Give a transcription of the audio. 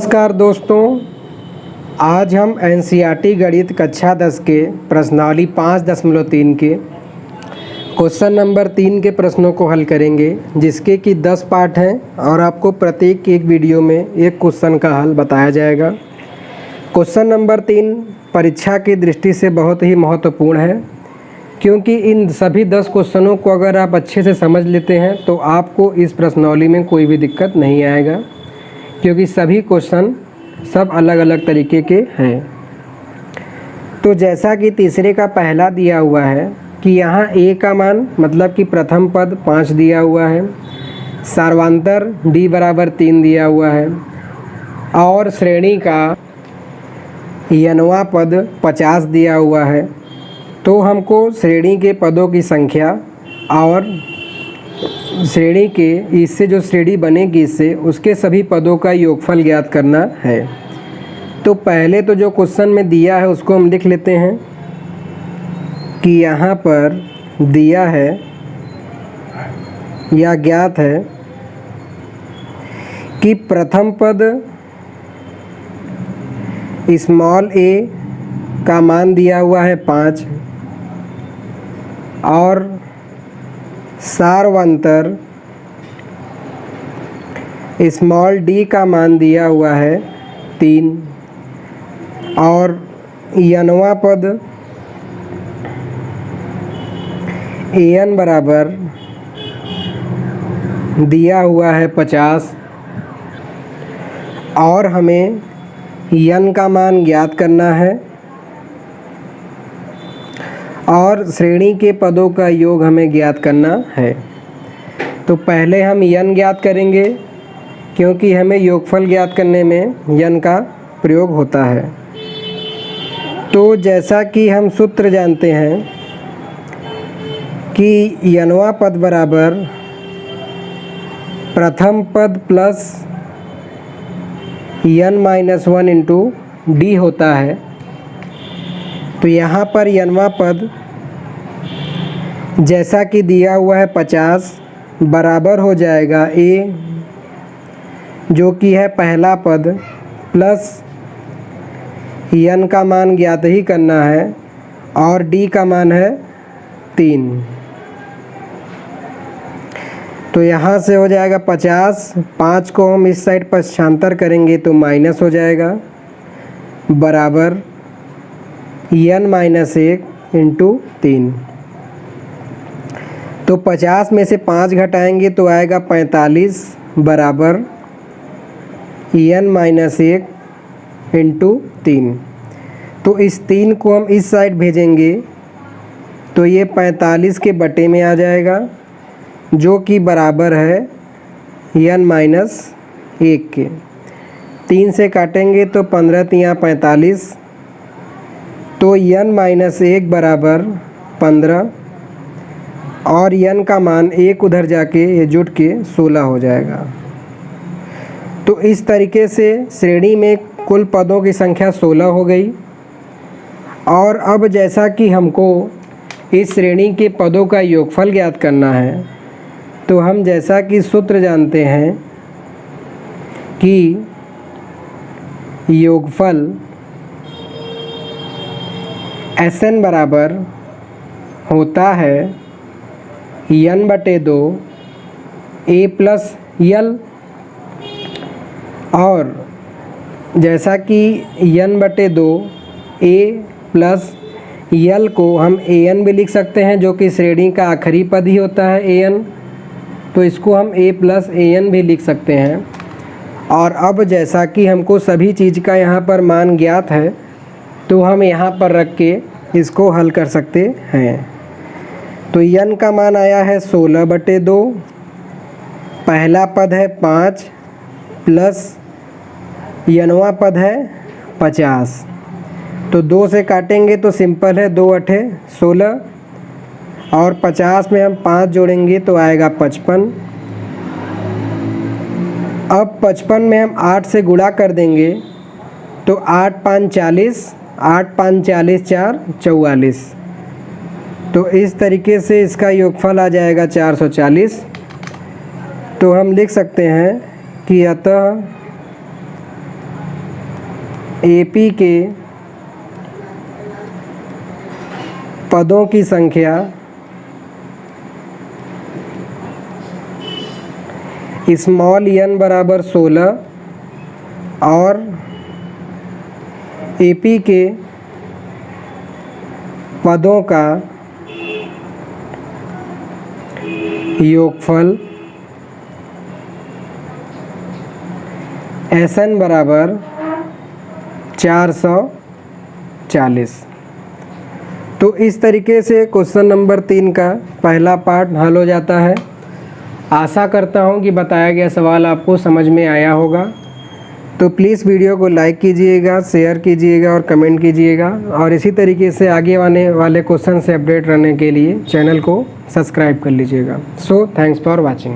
नमस्कार दोस्तों, आज हम एनसीईआरटी गणित कक्षा 10 के प्रश्नावली 5.3 के क्वेश्चन नंबर 3 के प्रश्नों को हल करेंगे, जिसके कि 10 पार्ट हैं और आपको प्रत्येक एक वीडियो में एक क्वेश्चन का हल बताया जाएगा। क्वेश्चन नंबर 3 परीक्षा की दृष्टि से बहुत ही महत्वपूर्ण है, क्योंकि इन सभी 10 क्वेश्चनों को अगर आप अच्छे से समझ लेते हैं तो आपको इस प्रश्नावली में कोई भी दिक्कत नहीं आएगा, क्योंकि सभी क्वेश्चन सब अलग अलग तरीके के हैं। तो जैसा कि तीसरे का पहला दिया हुआ है कि यहाँ a का मान मतलब कि प्रथम पद 5 दिया हुआ है, सार्वंतर d बराबर 3 दिया हुआ है और श्रेणी का n वां पद 50 दिया हुआ है। तो हमको श्रेणी के पदों की संख्या और श्रेणी के इससे जो श्रेणी बनेगी इससे उसके सभी पदों का योगफल ज्ञात करना है। तो पहले तो जो क्वेश्चन में दिया है उसको हम लिख लेते हैं कि यहाँ पर दिया है या ज्ञात है कि प्रथम पद स्मॉल a का मान दिया हुआ है 5 और सार्वंतर स्मॉल d का मान दिया हुआ है 3 और n वां पद an बराबर दिया हुआ है 50 और हमें n का मान ज्ञात करना है और श्रेणी के पदों का योग हमें ज्ञात करना है। तो पहले हम n ज्ञात करेंगे, क्योंकि हमें योगफल ज्ञात करने में n का प्रयोग होता है। तो जैसा कि हम सूत्र जानते हैं कि n वां पद बराबर प्रथम पद प्लस n-1 इंटू d होता है। तो यहाँ पर n वां पद जैसा कि दिया हुआ है 50 बराबर हो जाएगा a जो कि है पहला पद प्लस n का मान ज्ञात ही करना है और d का मान है 3। तो यहाँ से हो जाएगा 50, 5 को हम इस साइड पक्षांतर करेंगे तो माइनस हो जाएगा बराबर n-1 इंटू 3। तो 50 में से 5 घटाएंगे तो आएगा 45 बराबर n-1 इंटू 3। तो इस 3 को हम इस साइड भेजेंगे तो ये 45 के बटे में आ जाएगा, जो कि बराबर है n-1 के। 3 से काटेंगे तो 15 तियाँ 45, तो n-1 बराबर 15 और n का मान 1 उधर जाके ये जुट के 16 हो जाएगा। तो इस तरीके से श्रेणी में कुल पदों की संख्या 16 हो गई। और अब जैसा कि हमको इस श्रेणी के पदों का योगफल ज्ञात करना है, तो हम जैसा कि सूत्र जानते हैं कि योगफल Sn बराबर होता है n/2 a प्लस l। और जैसा कि n/2 a प्लस l को हम an भी लिख सकते हैं, जो कि श्रेणी का आखिरी पद ही होता है an। तो इसको हम a प्लस an भी लिख सकते हैं। और अब जैसा कि हमको सभी चीज़ का यहाँ पर मान ज्ञात है, तो हम यहाँ पर रख के इसको हल कर सकते हैं। तो n का मान आया है 16/2, पहला पद है 5 प्लस n-वां पद है 50। तो 2 से काटेंगे तो सिंपल है, 2 8 16 और 50 में हम 5 जोड़ेंगे तो आएगा 55। अब 55 में हम 8 से गुणा कर देंगे तो 8 5 40, 8 5 40 4 44। तो इस तरीके से इसका योगफल आ जाएगा 440। तो हम लिख सकते हैं कि अतः एपी के पदों की संख्या स्मॉल n बराबर 16 और एपी के पदों का योगफल SN बराबर 440। तो इस तरीके से क्वेश्चन नंबर 3 का पहला पार्ट हल हो जाता है। आशा करता हूँ कि बताया गया सवाल आपको समझ में आया होगा। तो प्लीज़ वीडियो को लाइक कीजिएगा, शेयर कीजिएगा और कमेंट कीजिएगा, और इसी तरीके से आगे आने वाले क्वेश्चन से अपडेट रहने के लिए चैनल को सब्सक्राइब कर लीजिएगा। So thanks for watching.